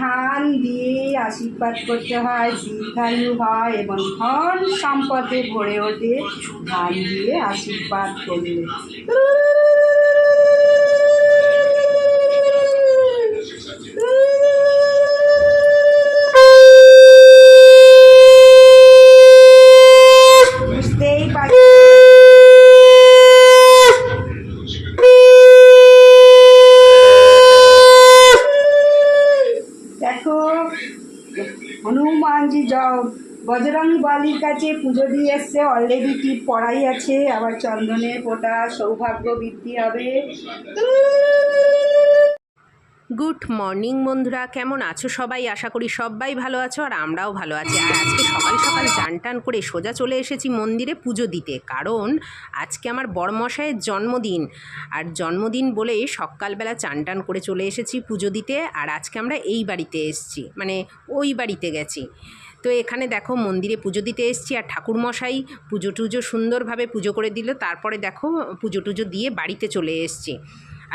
ধান দিয়ে আশীর্বাদ করতে হয়, দীর্ঘায়ু হয় এবং ধন সম্পদে ভরে ওঠে ধান দিয়ে আশীর্বাদ করলে। বুঝতেই পারছি হনুমানজি বজরং বলির কাছে পুজো দিয়ে এসছে, অলরেডি টিপ পড়াই আছে, আবার চন্দনের ফোঁটা, সৌভাগ্য বৃদ্ধি হবে। গুড মর্নিং বন্ধুরা, কেমন আছো সবাই? আশা করি সবাই ভালো আছো আর আমরাও ভালো আছি। আর আজকে সকাল সকাল চান টান করে সোজা চলে এসেছি মন্দিরে পুজো দিতে, কারণ আজকে আমার বড়মশাইয়ের জন্মদিন। আর জন্মদিন বলে সকালবেলা চান টান করে চলে এসেছি পুজো দিতে। আর আজকে আমরা এই বাড়িতে এসেছি, মানে ওই বাড়িতে গেছি। তো এখানে দেখো মন্দিরে পুজো দিতে এসেছি, আর ঠাকুরমশাই পুজো টুজো সুন্দরভাবে পুজো করে দিল। তারপরে দেখো পুজো টুজো দিয়ে বাড়িতে চলে এসেছি।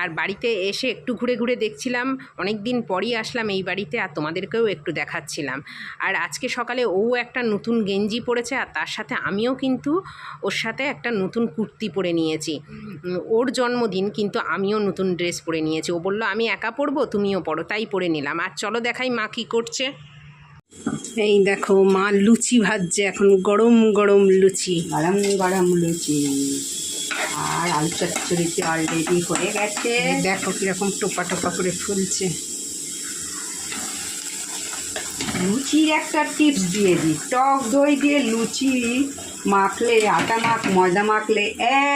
আর বাড়িতে এসে একটু ঘুরে ঘুরে দেখছিলাম, অনেক দিন পরই আসলাম এই বাড়িতে, আর তোমাদেরকেও একটু দেখাচ্ছিলাম। আর আজকে সকালে ও একটা নতুন গেঞ্জি পরেছে, আর তার সাথে আমিও কিন্তু ওর সাথে একটা নতুন কুর্তি পরে নিয়েছি। ওর জন্মদিন কিন্তু আমিও নতুন ড্রেস পরে নিয়েছি। ও বললো আমি একা পরবো, তুমিও পরো, তাই পরে নিলাম। আর চলো দেখাই মা কী করছে। এই দেখো মা লুচি ভাজছে, এখন গরম গরম লুচি, গরম গরম লুচি। আর আলু চচ্চড়িতে অলরেডি হয়ে গেছে, দেখো কীরকম টোপা টোপা করে ফুলছে। লুচির একটা টিপস দিয়ে দিই, টক দই দিয়ে লুচি মাখলে, আটা ময়দা মাখলে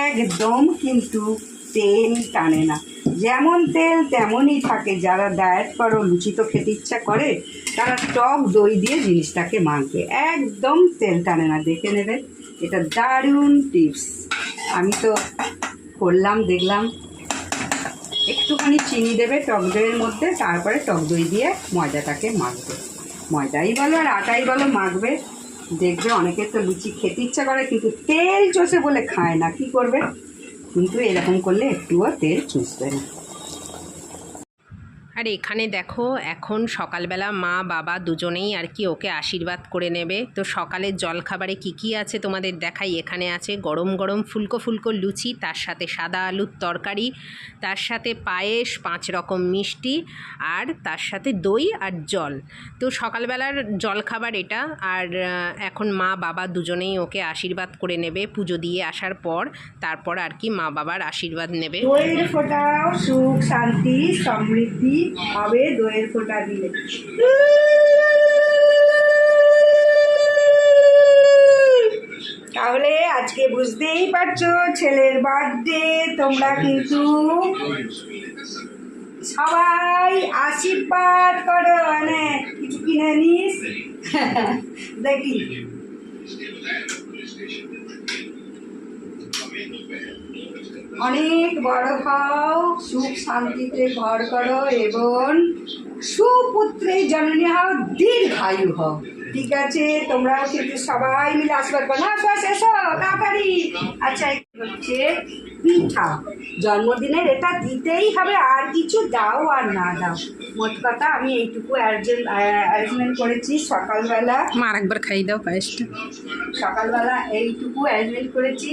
একদম কিন্তু তেল টানে না। যেমন তেল তেমনই থাকে। যারা ডায়েট করো, লুচি তো খেতে ইচ্ছা করে, তারা টক দই দিয়ে জিনিসটাকে মাখবে, একদম তেল টানে না। দেখে নেবে, এটা দারুণ টিপস। আমি তো করলাম, দেখলাম। একটুখানি চিনি দেবে টক দইয়ের মধ্যে, তারপরে টক দই দিয়ে ময়দাটাকে মাখবে। ময়দাই বলো আর আটাই বলো মাখবে, দেখবে অনেকের তো লুচি খেতে ইচ্ছা করে কিন্তু তেল চষে বলে খায় না, কি করবে? কিন্তু এরকম করলে একটুও তেল চুষবে না। আর এখানে দেখো এখন সকালবেলা মা বাবা দুজনেই আর কি ওকে আশীর্বাদ করে নেবে। তো সকালের জলখাবারে কি কি আছে তোমাদের দেখাই। এখানে আছে গরম গরম ফুলকো ফুলকো লুচি, তার সাথে সাদা আলুর তরকারি, তার সাথে পায়েস, 5 রকম মিষ্টি, আর তার সাথে দই আর জল। তো সকালবেলার জলখাবার এটা। আর এখন মা বাবা দুজনেই ওকে আশীর্বাদ করে নেবে পুজো দিয়ে আসার পর। তারপর আর কি মা বাবার আশীর্বাদ নেবে। দইয়ের ফোঁটাও সুখ শান্তি সমৃদ্ধি হবে দইয়ের ফোঁটা দিলে। তাহলে আজকে বুঝতেই পারছো ছেলের বার্থডে। তোমরা কিন্তু সবাই আশীর্বাদ করো। মানে কিছু কিনে নিস দেখি। অনেক বড় হও, সুখ শান্তিতে ঘর করো এবং সুপুত্রে জননী হও, দীর্ঘায়ু হও। ঠিক আছে, তোমরাও কিন্তু সবাই মিলে আশীর্বাদ করো। না এসো তাড়াতাড়ি। আচ্ছা, হচ্ছে পিঠা। জন্মদিনের এটা দিতেই হবে, আর কিছু দাও আর না দাও, মোট কথা আমি এইটুকু অ্যারেঞ্জমেন্ট করেছি। সকালবেলা আর একবার খাইয়ে দাও পায়েসটা। সকালবেলা এইটুকু অ্যারেঞ্জমেন্ট করেছি।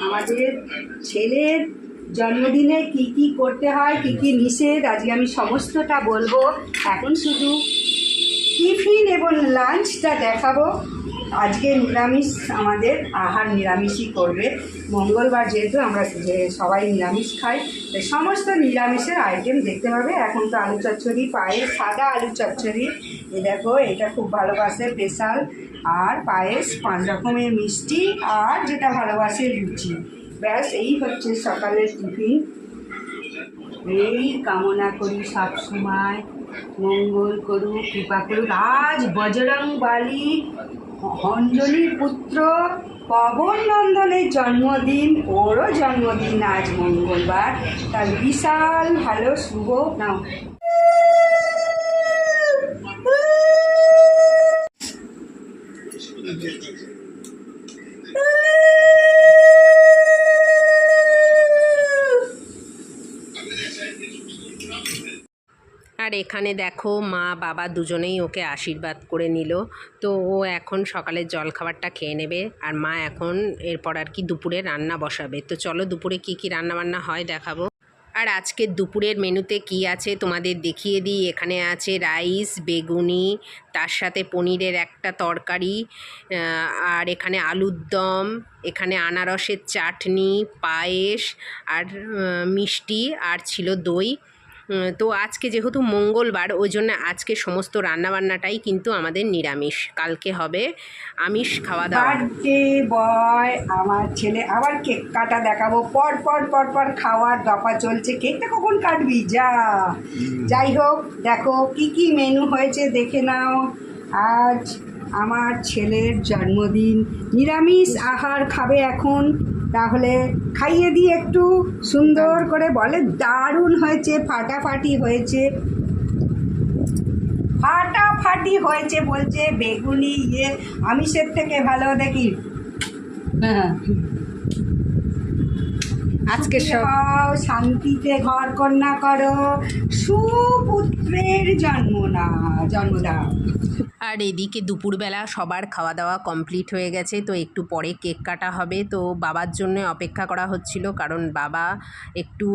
আমাদের ছেলের জন্মদিনে কি কি করতে হয়, কি কি নিষেধ, আজকে আমি সমস্তটা বলবো। এখন শুধু টিফিন এবং লাঞ্চটা দেখাবো। আজকে নিরামিষ, আমাদের আহার নিরামিষই করবে। মঙ্গলবার যেহেতু আমরা সবাই নিরামিষ খাই, তাই সমস্ত নিরামিষের আইটেম দেখতে পাবে। এখন তো আলু চচ্চড়ি, পায়েস, সাদা আলু চচ্চড়ি, এ দেখো এটা খুব ভালোবাসে স্পেশাল, আর পায়েস, 5 রকমের মিষ্টি, আর যেটা ভালোবাসে লুচি। ব্যাস এই হচ্ছে সকালের টিফিন। এই কামনা করি সব সময় মঙ্গল করুক, কৃপা করুক। আজ বজরং বলী অঞ্জলির পুত্র পবন নন্দনের জন্মদিন, ওরও জন্মদিন আজ মঙ্গলবার। তার বিশাল ভালো শুভ নাও। আর এখানে দেখো মা বাবা দুজনেই ওকে আশীর্বাদ করে নিল। তো ও এখন সকালের জলখাবারটা খেয়ে নেবে, আর মা এখন এরপর আর কি দুপুরে রান্না বসাবে। তো চলো দুপুরে কি কি রান্না বান্না হয় দেখাবো। আর আজকের দুপুরের মেনুতে কি আছে তোমাদের দেখিয়ে দিই। এখানে আছে রাইস, বেগুনি, তার সাথে পনিরের একটা তরকারি, আর এখানে আলুর দম, এখানে আনারসের চাটনি, পায়েস, আর মিষ্টি, আর ছিল দই। তো আজকে যেহেতু মঙ্গলবার, ওই জন্য আজকে সমস্ত রান্নাবান্নাটাই কিন্তু আমাদের নিরামিষ। কালকে হবে আমিষ খাওয়া দাওয়া। বার্থডে বয় আমার ছেলে আবার কেক কাটা দেখাবো। পর পর পর পর খাওয়ার দফা চলছে, কেকটা কখন কাটবি যা। যাই হোক, দেখো কি কি মেনু হয়েছে দেখে নাও। আজ আমার ছেলের জন্মদিন, নিরামিষ আহার খাবে এখন, তাহলে খাইয়ে দিই একটু সুন্দর করে। বলে দারুণ হয়েছে, ফাটাফাটি হয়েছে, ফাটাফাটি হয়েছে বলছে। বেগুনি আমিষের থেকে ভালো দেখি। হ্যাঁ, আজকে সব শান্তিতে ঘর কন্যা করো, সুপুত্রের জন্মদাও। আর এদিকে দুপুরবেলা সবার খাওয়া দাওয়া কমপ্লিট হয়ে গেছে। তো একটু পরে কেক কাটা হবে। তো বাবার জন্য অপেক্ষা করা হচ্ছিল, কারণ বাবা একটু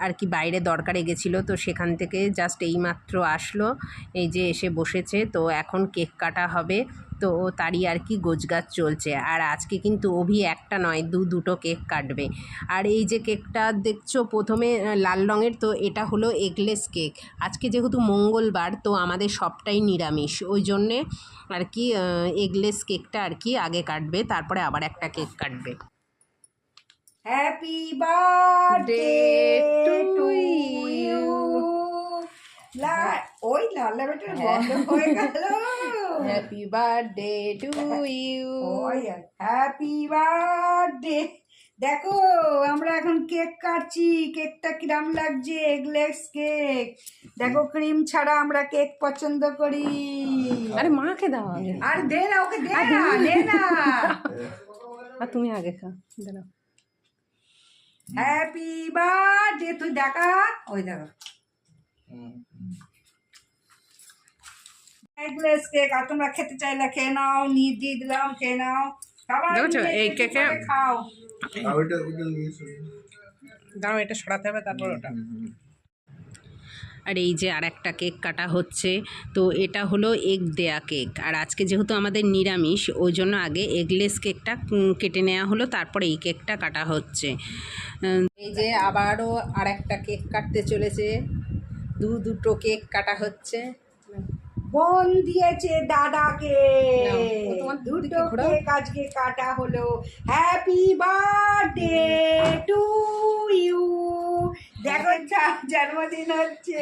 আর কি বাইরে দরকারে গেছিলো। তো সেখান থেকে জাস্ট এইমাত্র আসলো, এই যে এসে বসেছে। তো এখন কেক কাটা হবে, তো তারই আর কি গোছগাছ চলছে। আর আজকে কিন্তু অভি একটা নয়, দুটো কেক কাটবে। আর এই যে কেকটা দেখছো প্রথমে লাল রঙের, তো এটা হলো এগলেস কেক। আজকে যেহেতু মঙ্গলবার, তো আমাদের সবটাই নিরামিষ, ওই জন্যে আর কি এগলেস কেকটা আর কি আগে কাটবে, তারপরে আবার একটা কেক কাটবে। Happy birthday to you. ওই লাল বেটার বন্ধ হয়ে গেল। Happy birthday to you. Happy birthday. দেখো আমরা এখন কেক কাটছি। কেকটা কিরাম লাগছে, এগলেস কেক। দেখো ক্রিম ছাড়া আমরা কেক পছন্দ করি। আরে মাকে দাও আগে। আর দে না, ওকে দে না, দে না। আর তুমি আগে খাও, দাঁড়াও। হ্যাপি বার্থডে, তুই দেখা, ওই দেখা এগলেস কেক। আর তোমরা খেতে চাইলে খেয়ে নাও, নিয়ে দিয়ে দিলাম, খেয়ে নাও। খাবার দেখেছো, নিয়ে এই একটু কেকে করে খাও। দাঁড়াও, এটা সরাতে হবে, তারপর ওটা। আর এই যে আর একটা কেক কাটা হচ্ছে। তো এটা হলো এগ দেয়া কেক। আর আজকে যেহেতু আমাদের নিরামিষ, ওই জন্য আগে এগলেস কেকটা কেটে নেওয়া হলো, তারপরে এই কেকটা কাটা হচ্ছে। এই যে আবারও আর একটা কেক কাটতে চলেছে, দুটো কেক কাটা হচ্ছে। বোন দিয়েছে দাদাকে নাও, ও তোমার দুটো দিকে ঘোরাও। কেক আজকে কাটা হলো। Happy birthday to you. দেখো জন্মদিন হচ্ছে।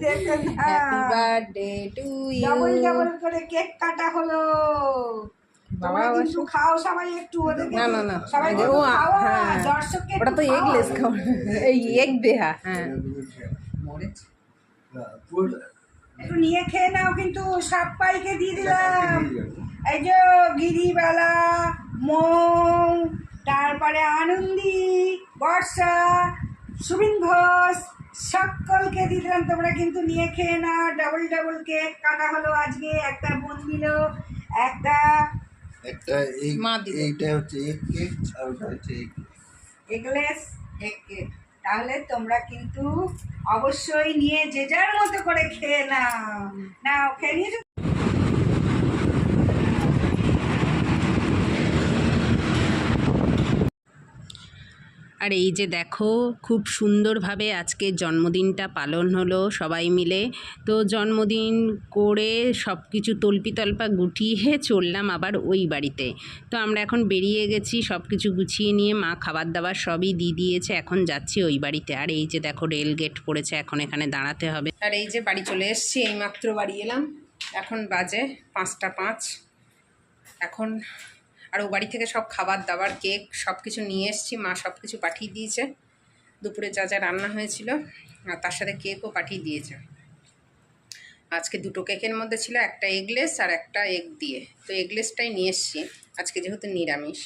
দেখো happy birthday to you. Double double করে কেক কাটা হলো। বাবা তোমরা কিন্তু খাও সবাই একটু, ওদেরকে না না না, সবাই ও খাওয়া, হ্যাঁ, দর্শককে ওটা তো একটু এগলেস খাওয়াও। খাওয়া, এই এগ দেয়া। হ্যাঁ, একটু নিয়ে খেয়ে নাও, কিন্তু সব পাইকে দিয়ে দিলাম। এই যে গিরিবালা, মৌ, তারপরে আনন্দি, বর্ষা, সুবিন ঘোষ, সকলকে দিয়ে দিলাম। তোমরা কিন্তু নিয়ে খেয়ে নাও। ডাবল ডাবল কেক কাটা হলো আজকে। একটা বোন দিল, একটা মা দিল। এইটা হচ্ছে এগ কেক আর ওটা হচ্ছে এগলেস এগ কেক। তাহলে তোমরা কিন্তু অবশ্যই নিয়ে যে যার মতো করে খেয়ে নাও। নাও খেয়ে নিয়েছো। আর এই যে দেখো খুব সুন্দরভাবে আজকে জন্মদিনটা পালন হলো সবাই মিলে। তো জন্মদিন করে সব কিছু তল্পা গুটিয়ে চললাম আবার ওই বাড়িতে। তো আমরা এখন বেরিয়ে গেছি, সব কিছু গুছিয়ে নিয়ে, মা খাবার দাবার সবই দিয়ে দিয়েছে, এখন যাচ্ছি ওই বাড়িতে। আর এই যে দেখো রেল গেট পড়েছে, এখন এখানে দাঁড়াতে হবে। আর এই যে বাড়ি চলে এসেছি, এইমাত্র বাড়ি এলাম, এখন বাজে 5টা 5। এখন আর ও বাড়ি থেকে সব খাবার দাবার, কেক সব কিছু নিয়ে এসেছি। মা সব কিছু পাঠিয়ে দিয়েছে, দুপুরে যা যা রান্না হয়েছিল, আর তার সাথে কেকও পাঠিয়ে দিয়েছে। আজকে দুটো কেকের মধ্যে ছিল একটা এগলেস আর একটা এগ দিয়ে, তো এগলেসটাই নিয়ে এসেছি আজকে যেহেতু নিরামিষ,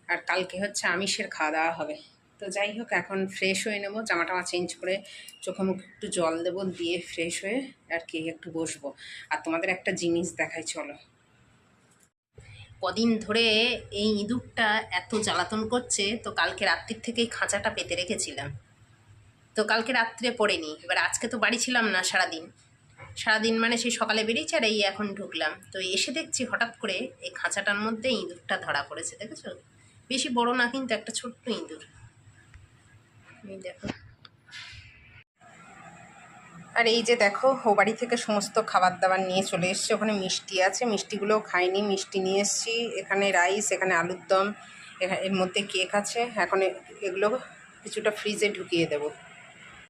আর কালকে হচ্ছে আমিষের খাওয়া দাওয়া হবে। তো যাই হোক, এখন ফ্রেশ হয়ে নেবো, জামা টামা চেঞ্জ করে চোখে মুখে একটু জল দেবো, দিয়ে ফ্রেশ হয়ে আর কি একটু বসবো। আর তোমাদের একটা জিনিস দেখাই চলো। কদিন ধরে এই ইঁদুরটা এত জ্বালাতন করছে, তো কালকে রাত্রির থেকেই খাঁচাটা পেতে রেখেছিলাম, তো কালকে রাত্রে পড়েনি। এবার আজকে তো বাড়ি ছিলাম না সারাদিন মানে সেই সকালে বেরিয়েছি আর এই এখন ঢুকলাম, তো এসে দেখছি হঠাৎ করে এই খাঁচাটার মধ্যে ইঁদুরটা ধরা পড়েছে। দেখেছো, বেশি বড় না কিন্তু একটা ছোট্ট ইঁদুর, এই দেখো। আর এই যে দেখো, ও বাড়ি থেকে সমস্ত খাবার দাবার নিয়ে চলে এসছে, ওখানে মিষ্টি আছে, মিষ্টিগুলোও খাইনি, মিষ্টি নিয়ে এসছি। এখানে রাইস, এখানে আলুর দম, এর মধ্যে কেক আছে। এখন এগুলো কিছুটা ফ্রিজে ঢুকিয়ে দেবো।